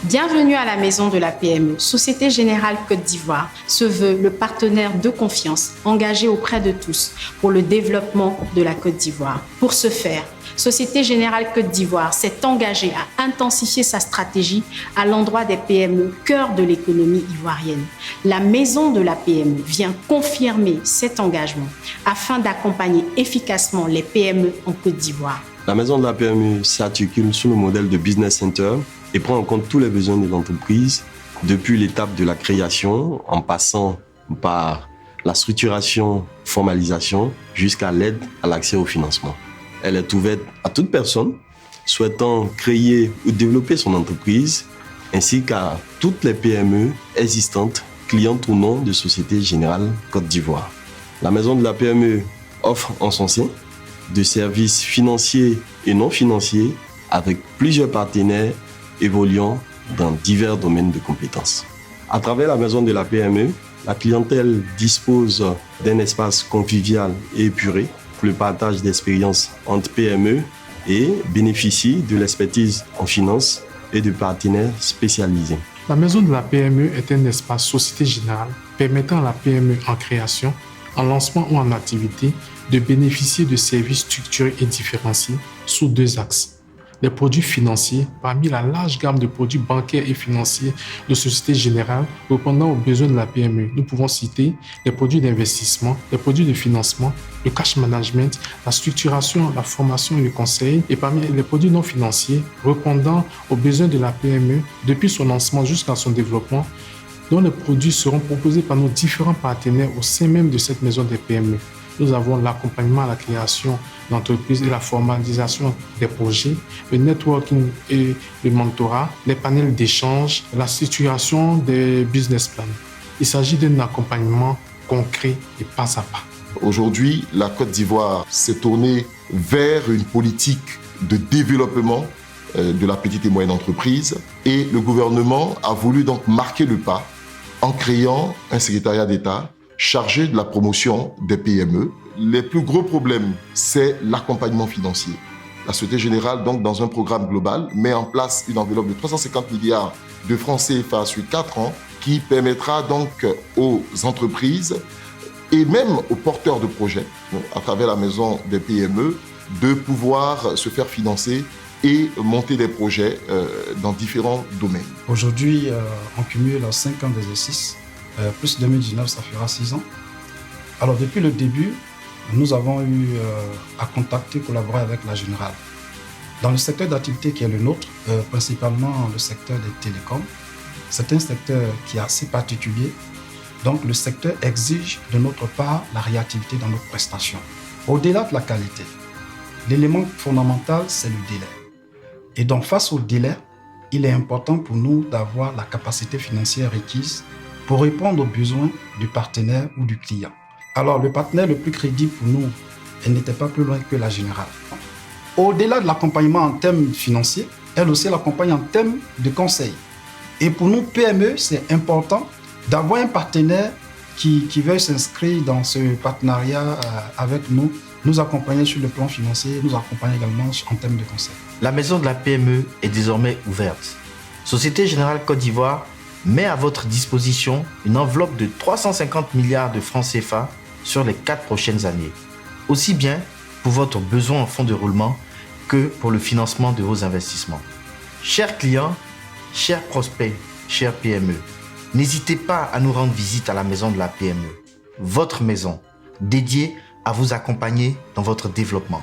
Bienvenue à la maison de la PME. Société Générale Côte d'Ivoire se veut le partenaire de confiance engagé auprès de tous pour le développement de la Côte d'Ivoire. Pour ce faire, Société Générale Côte d'Ivoire s'est engagée à intensifier sa stratégie à l'endroit des PME, cœur de l'économie ivoirienne. La maison de la PME vient confirmer cet engagement afin d'accompagner efficacement les PME en Côte d'Ivoire. La maison de la PME s'articule sous le modèle de Business Center et prend en compte tous les besoins des entreprises depuis l'étape de la création, en passant par la structuration, formalisation, jusqu'à l'aide à l'accès au financement. Elle est ouverte à toute personne souhaitant créer ou développer son entreprise, ainsi qu'à toutes les PME existantes, clientes ou non de Société Générale Côte d'Ivoire. La maison de la PME offre en son sein de services financiers et non financiers avec plusieurs partenaires évoluant dans divers domaines de compétences. À travers la maison de la PME, la clientèle dispose d'un espace convivial et épuré pour le partage d'expériences entre PME et bénéficie de l'expertise en finance et de partenaires spécialisés. La maison de la PME est un espace Société Générale permettant à la PME en création, en lancement ou en activité de bénéficier de services structurés et différenciés sous deux axes. Les produits financiers, parmi la large gamme de produits bancaires et financiers de Société Générale répondant aux besoins de la PME. Nous pouvons citer les produits d'investissement, les produits de financement, le cash management, la structuration, la formation et le conseil. Et parmi les produits non financiers répondant aux besoins de la PME depuis son lancement jusqu'à son développement, dont les produits seront proposés par nos différents partenaires au sein même de cette maison des PME. Nous avons l'accompagnement à la création d'entreprises et la formalisation des projets, le networking et le mentorat, les panels d'échange, la structuration des business plans. Il s'agit d'un accompagnement concret et pas à pas. Aujourd'hui, la Côte d'Ivoire s'est tournée vers une politique de développement de la petite et moyenne entreprise et le gouvernement a voulu donc marquer le pas en créant un secrétariat d'État chargé de la promotion des PME. Les plus gros problèmes, c'est l'accompagnement financier. La Société Générale, donc, dans un programme global, met en place une enveloppe de 350 milliards de francs CFA sur 4 ans qui permettra donc aux entreprises et même aux porteurs de projets, à travers la maison des PME, de pouvoir se faire financer et monter des projets dans différents domaines. Aujourd'hui, on cumule 5 ans d'exercice. Plus 2019, ça fera 6 ans. Alors depuis le début, nous avons eu à contacter, collaborer avec la Générale. Dans le secteur d'activité qui est le nôtre, principalement le secteur des télécoms, c'est un secteur qui est assez particulier. Donc le secteur exige de notre part la réactivité dans nos prestations. Au-delà de la qualité, l'élément fondamental, c'est le délai. Et donc face au délai, il est important pour nous d'avoir la capacité financière requise pour répondre aux besoins du partenaire ou du client. Alors, le partenaire le plus crédible pour nous, elle n'était pas plus loin que la Générale. Au-delà de l'accompagnement en termes financiers, elle aussi l'accompagne en termes de conseil. Et pour nous, PME, c'est important d'avoir un partenaire qui veuille s'inscrire dans ce partenariat avec nous, nous accompagner sur le plan financier, nous accompagner également en termes de conseil. La maison de la PME est désormais ouverte. Société Générale Côte d'Ivoire met à votre disposition une enveloppe de 350 milliards de francs CFA sur les 4 prochaines années, aussi bien pour votre besoin en fonds de roulement que pour le financement de vos investissements. Chers clients, chers prospects, chers PME, n'hésitez pas à nous rendre visite à la maison de la PME, votre maison dédiée à vous accompagner dans votre développement.